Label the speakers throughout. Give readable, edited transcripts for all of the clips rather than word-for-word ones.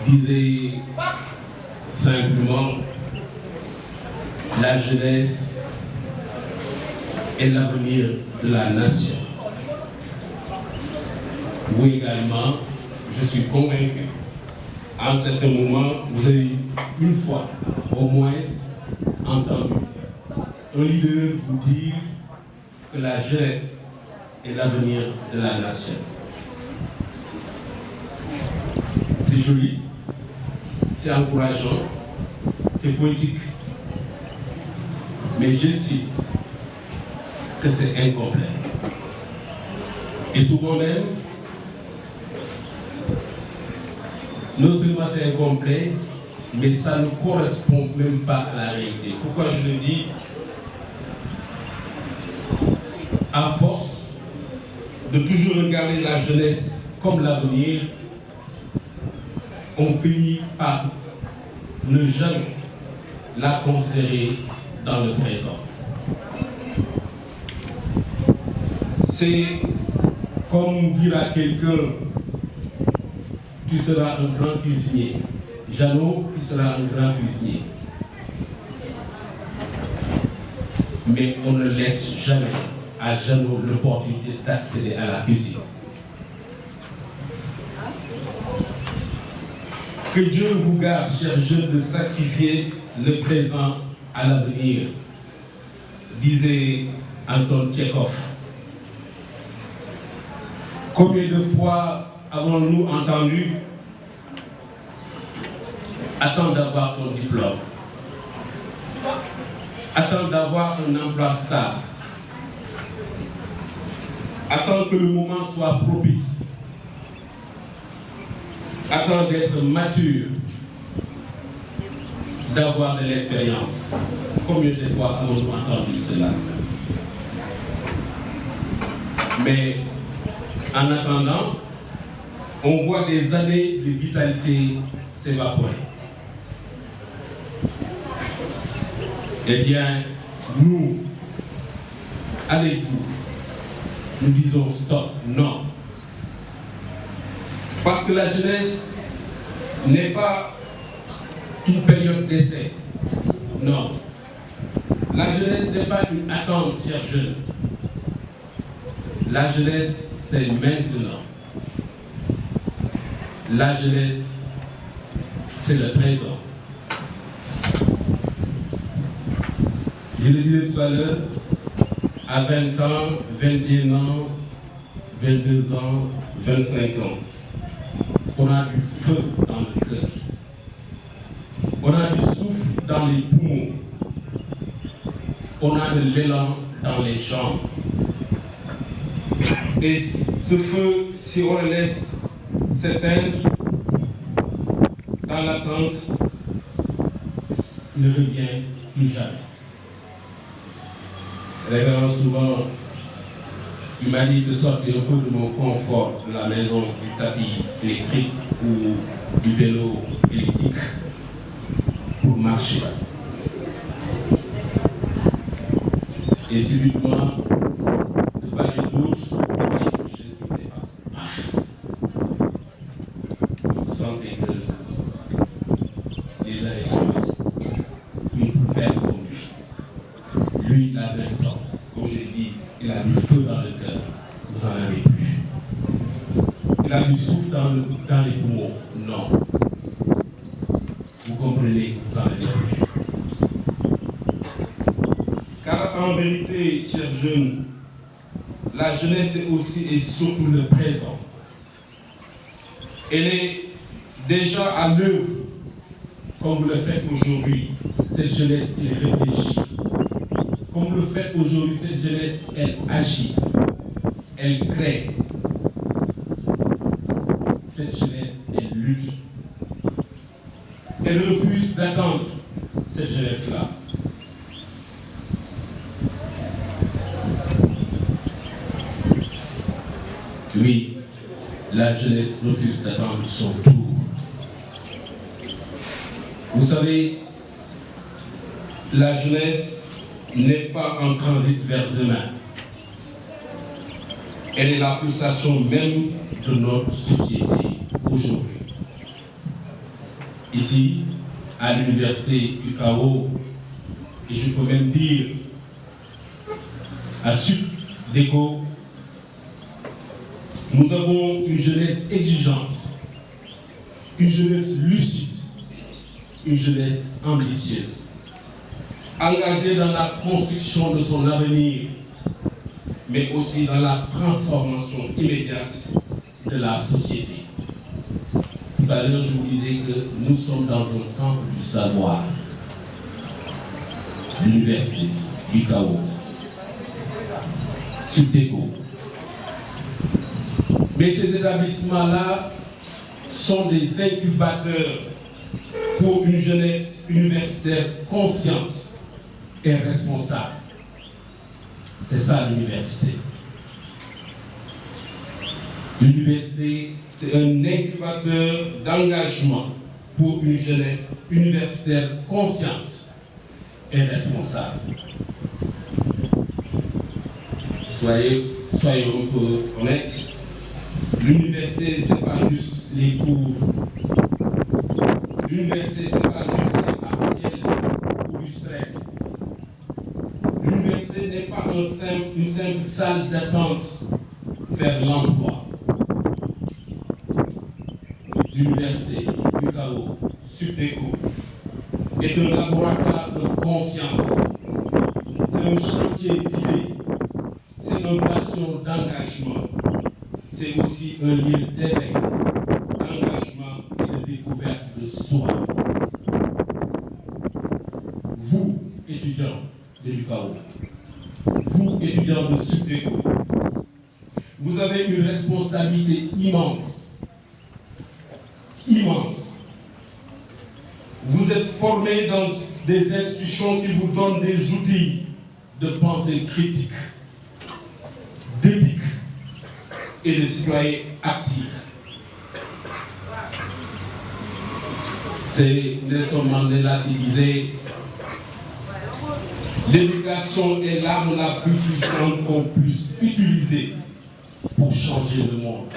Speaker 1: disait simplement la jeunesse est l'avenir de la nation. Vous également, je suis convaincu, à un certain moment, vous avez une fois au moins entendu un leader vous dire que la jeunesse est l'avenir de la nation. C'est joli, c'est encourageant, c'est poétique, mais je cite que c'est incomplet. Et souvent même, non seulement c'est incomplet, mais ça ne correspond même pas à la réalité. Pourquoi je le dis? À force de toujours regarder la jeunesse comme l'avenir, on finit par ne jamais la considérer dans le présent. C'est comme dire à quelqu'un: tu seras un grand cuisinier. Jeannot, tu seras un grand cuisinier. Mais on ne laisse jamais à Jeannot l'opportunité d'accéder à la cuisine. Que Dieu vous garde, chers jeunes, de sacrifier le présent à l'avenir, disait Anton Tchekhov. Combien de fois avons-nous entendu: attends d'avoir ton diplôme, attends d'avoir un emploi stable, attends que le moment soit propice, attends d'être mature, d'avoir de l'expérience. Combien de fois avons-nous entendu cela? Mais en attendant, on voit des années de vitalité s'évaporer. Eh bien, nous, avec vous, nous disons stop, non. Parce que la jeunesse n'est pas une période d'essai. Non. La jeunesse n'est pas une attente, chers jeunes. La jeunesse, c'est maintenant. La jeunesse, c'est le présent. Je le disais tout à l'heure, à 20 ans, 21 ans, 22 ans, 25 ans, on a du feu dans le cœur. On a du souffle dans les poumons. On a de l'élan dans les jambes. Et ce feu, si on le laisse s'éteindre dans l'attente, ne revient plus jamais. Révérend souvent, il m'a dit de sortir un peu de mon confort, de la maison, du tapis électrique ou du vélo électrique pour marcher. Et subitement, de part et d'autre, vous sentez que les années sont passées. Il peut faire comme lui. Lui, il a 20 ans. Comme je l'ai dit, il a du feu dans le cœur. Vous n'en avez plus. Il a du souffle dans les poumons. Non. Vous comprenez, vous n'en avez plus. Car en vérité, chers jeunes, la jeunesse est aussi et surtout le présent. Elle est déjà à l'œuvre, comme vous le faites aujourd'hui. Cette jeunesse, elle réfléchit. Comme vous le faites aujourd'hui, cette jeunesse, elle agit. Elle crée. Cette jeunesse, elle lutte. Elle refuse d'attendre cette jeunesse-là. Oui, la jeunesse refuse d'attendre son tour. Vous savez, la jeunesse n'est pas en transit vers demain. Elle est la pulsation même de notre société aujourd'hui. ici, à l'université UCAO, et je peux même dire à SUPDECO, nous avons une jeunesse exigeante, une jeunesse lucide, une jeunesse ambitieuse, engagée dans la construction de son avenir, mais aussi dans la transformation immédiate de la société. Tout à l'heure, je vous disais que nous sommes dans un temple du savoir, l'université UCAO, SUPDECO. Mais ces établissements-là sont des incubateurs pour une jeunesse universitaire consciente et responsable. C'est ça l'université. L'université, c'est un incubateur d'engagement pour une jeunesse universitaire consciente et responsable. Soyons un peu honnêtes. L'université, ce n'est pas juste les cours. L'université, ce n'est pas juste les partiels ou du stress. L'université n'est pas une simple salle d'attente vers l'emploi. L'université, UCAO, SUPDECO, est un laboratoire de conscience. C'est un chantier d'idées. C'est une passion d'engagement. C'est aussi un lieu d'éveil, d'engagement et de découverte de soi. Vous, étudiants de l'UCAO, vous, étudiants de SUPDECO, vous avez une responsabilité immense. Immense. Vous êtes formés dans des institutions qui vous donnent des outils de pensée critique, d'éthique et de citoyens actifs. C'est Nelson Mandela qui disait « L'éducation est l'arme la plus puissante qu'on puisse utiliser pour changer le monde. »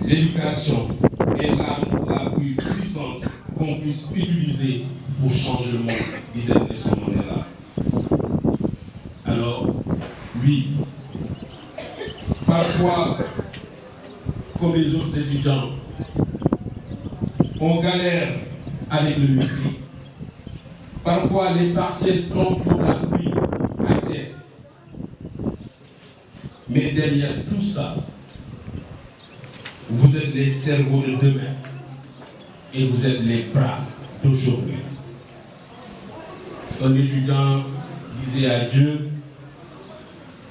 Speaker 1: L'éducation est l'arme la plus puissante qu'on puisse utiliser pour changer le monde, disait Nelson Mandela. Alors, oui, parfois, comme les autres étudiants, on galère avec le wifi. Parfois, les partiels tombent pour la pluie à caisse. Mais derrière tout ça, vous êtes les cerveaux de demain et vous êtes les bras d'aujourd'hui. Un étudiant disait à Dieu,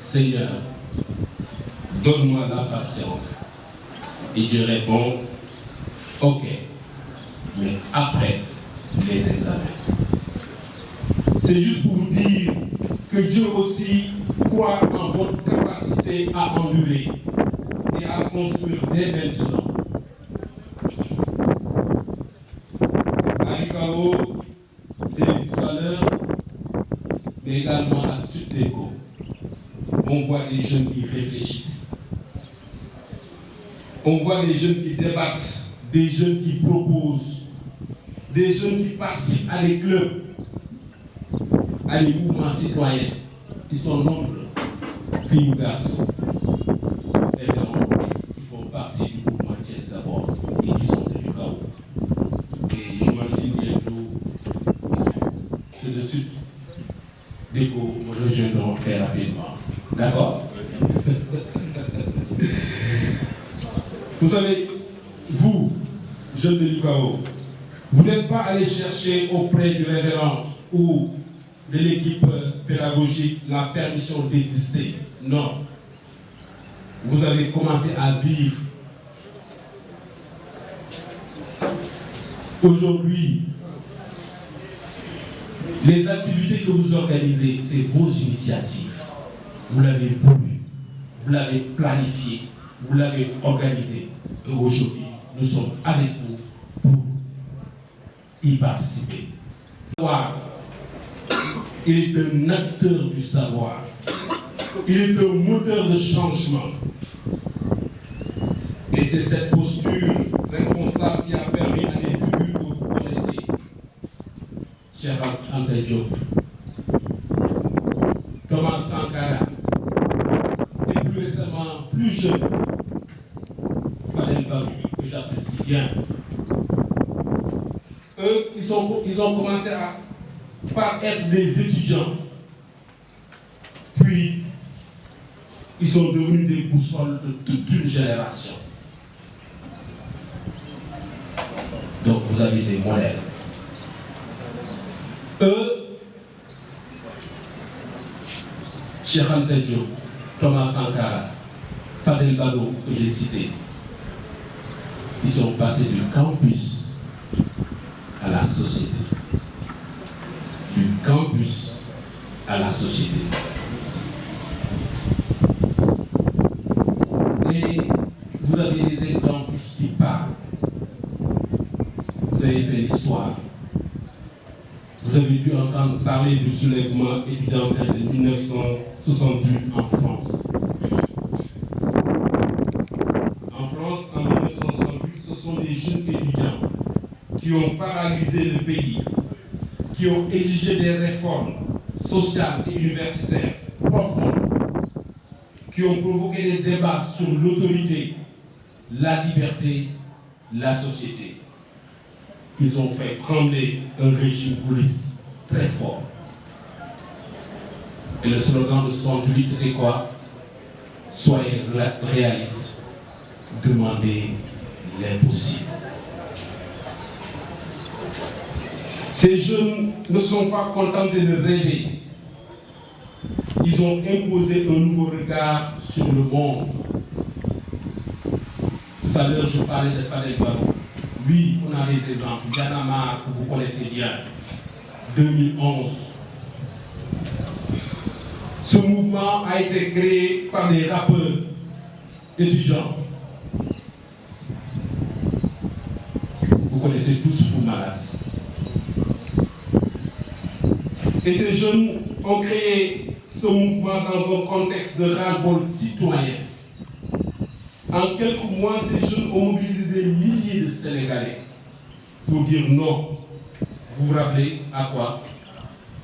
Speaker 1: Seigneur, donne-moi la patience. Et Dieu répond, ok, mais après les examens. C'est juste pour vous dire que Dieu aussi croit en votre capacité à endurer et à construire dès maintenant. À l'UCAO, je l'ai dit tout à l'heure, mais également à SUPDECO, on voit des jeunes qui réfléchissent. On voit des jeunes qui débattent, des jeunes qui proposent, des jeunes qui participent à des clubs, à des mouvements citoyens. Ils sont nombreux, filles ou garçons. Ils font partie du mouvement Thiès d'abord et qui sont de l'UCAO. Et j'imagine bientôt ceux de SUPDECO me rejoindront très rapidement. D'accord? Vous savez, vous, jeunes de l'UCAO, vous n'êtes pas allé chercher auprès du révérend ou de l'équipe pédagogique la permission d'exister. Non. Vous avez commencé à vivre. Aujourd'hui, les activités que vous organisez, c'est vos initiatives. Vous l'avez voulu, vous l'avez planifié, vous l'avez organisé. Et aujourd'hui, nous sommes avec vous pour y participer. Il est un acteur du savoir. Il est un moteur de changement. Et c'est cette posture responsable qui a permis à des Anta Diop, Thomas Sankara, et plus récemment, plus jeune, Fadel Barro, que j'apprécie bien. Eux, ils ont commencé par être des étudiants, puis ils sont devenus des boussoles de toute une génération. Donc vous avez des modèles. Eux, Cheikh Anta Diop, Thomas Sankara, Fadel Barro, que j'ai cité, ils sont passés du campus à la société. Du campus à la société. Et vous avez des exemples qui parlent. Vous avez fait l'histoire. Vous avez dû entendre parler du soulèvement étudiantin de 1968 en France. En France, en 1968, ce sont des jeunes étudiants qui ont paralysé le pays, qui ont exigé des réformes sociales et universitaires profondes, qui ont provoqué des débats sur l'autorité, la liberté, la société. Ils ont fait trembler un régime police très fort. Et le slogan de 68, c'était quoi? Soyez réalistes, demandez l'impossible. Ces jeunes ne sont pas contentés de rêver. Ils ont imposé un nouveau regard sur le monde. Tout à l'heure, je parlais de Fadel Barro. Oui, on a des exemples. Yanamar, que vous connaissez bien, 2011. Ce mouvement a été créé par des rappeurs étudiants. Vous connaissez tous Fou Malade. Et ces jeunes ont créé ce mouvement dans un contexte de ras-le-bol citoyen. En quelques mois, ces jeunes ont mobilisé des milliers de Sénégalais pour dire non. Vous vous rappelez à quoi?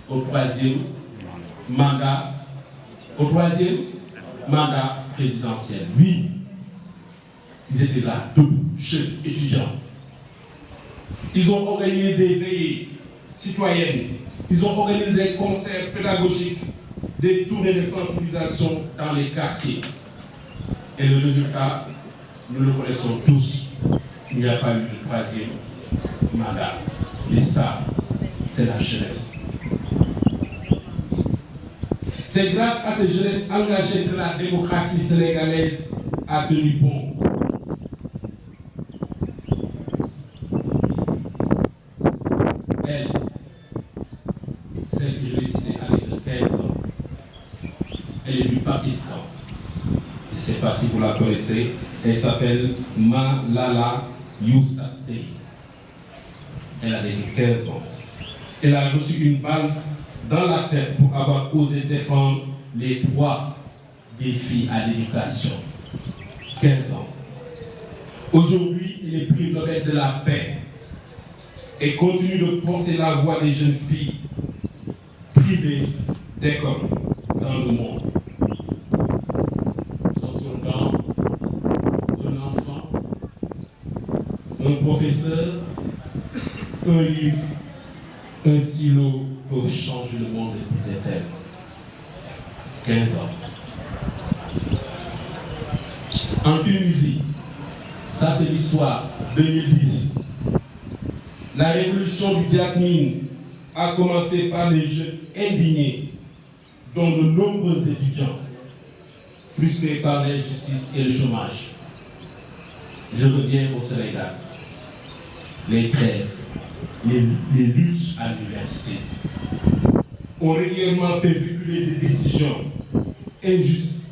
Speaker 1: Au troisième mandat présidentiel. Oui, ils étaient là, deux jeunes étudiants. Ils ont organisé des veillées citoyennes. Ils ont organisé des concerts pédagogiques, des tournées de sensibilisation dans les quartiers. Et le résultat, nous le connaissons tous. Il n'y a pas eu de troisième mandat. Et ça, c'est la jeunesse. C'est grâce à cette jeunesse engagée que la démocratie sénégalaise a tenu bon. Elle, celle que je vais citer à l'âge de 15 ans, elle est du Pakistan. Je ne sais pas si vous la connaissez. Elle s'appelle Malala Yousafzai. Elle avait 15 ans. Elle a reçu une balle dans la tête pour avoir osé défendre les droits des filles à l'éducation. 15 ans. Aujourd'hui, il est prix Nobel de la paix et continue de porter la voix des jeunes filles privées d'école dans le monde. Son slogan, un enfant, un professeur, un livre, un stylo peuvent changer le monde, disait-elle. 15 ans. En Tunisie, ça c'est l'histoire, 2010. La révolution du Jasmine a commencé par des jeunes indignés, dont de nombreux étudiants, frustrés par l'injustice et le chômage. Je reviens au Sénégal. Les grèves, les luttes à l'université ont régulièrement fait reculer des décisions injustes,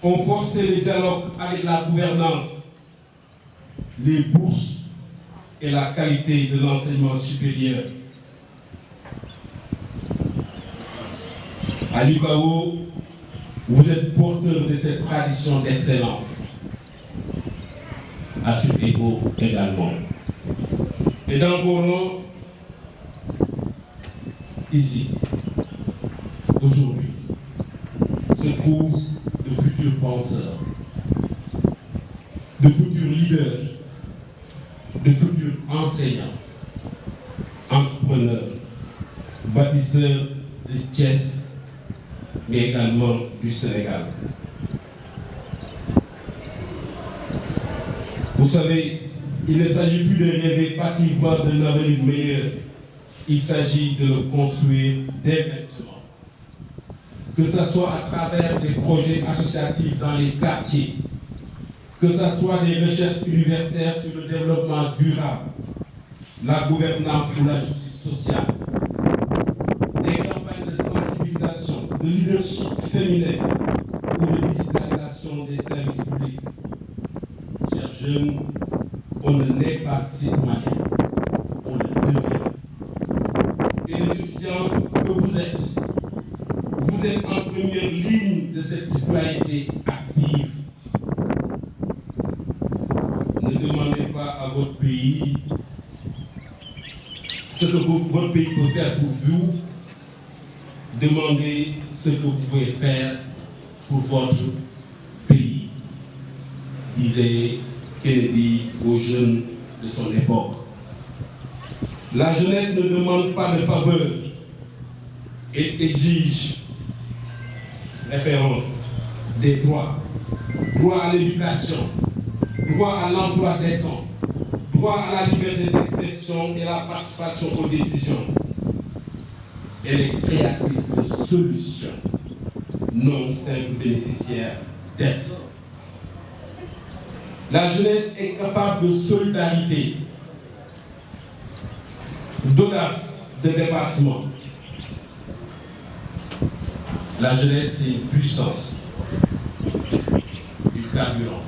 Speaker 1: ont forcé le dialogue avec la gouvernance, les bourses et la qualité de l'enseignement supérieur. À l'UCAO, vous êtes porteur de cette tradition d'excellence. À Supégo également. Et dans vos rangs, ici, aujourd'hui, se trouvent de futurs penseurs, de futurs leaders, de futurs enseignants, entrepreneurs, bâtisseurs de Thiès, mais également du Sénégal. Vous savez, il ne s'agit plus de rêver passivement d'un avenir meilleur. Il s'agit de le construire dès maintenant. Que ce soit à travers des projets associatifs dans les quartiers, que ce soit des recherches universitaires sur le développement durable, la gouvernance ou la justice sociale, des campagnes de sensibilisation, de leadership féminin ou de digitalisation des services publics. Chers jeunes, on ne naît pas citoyen, on le devient. Et les étudiants que vous êtes en première ligne de cette citoyenneté active. Ne demandez pas à votre pays ce que votre pays peut faire pour vous. Demandez ce que vous pouvez faire pour votre pays, disait Kennedy aux jeunes de son époque. La jeunesse ne demande pas de faveur et exige référence des droits. Droit à l'éducation, droit à l'emploi décent, droit à la liberté d'expression et la participation aux décisions. Elle est créatrice de solutions, non simple bénéficiaire d'aide. La jeunesse est capable de solidarité, d'audace, de dépassement. La jeunesse, c'est une puissance, du carburant.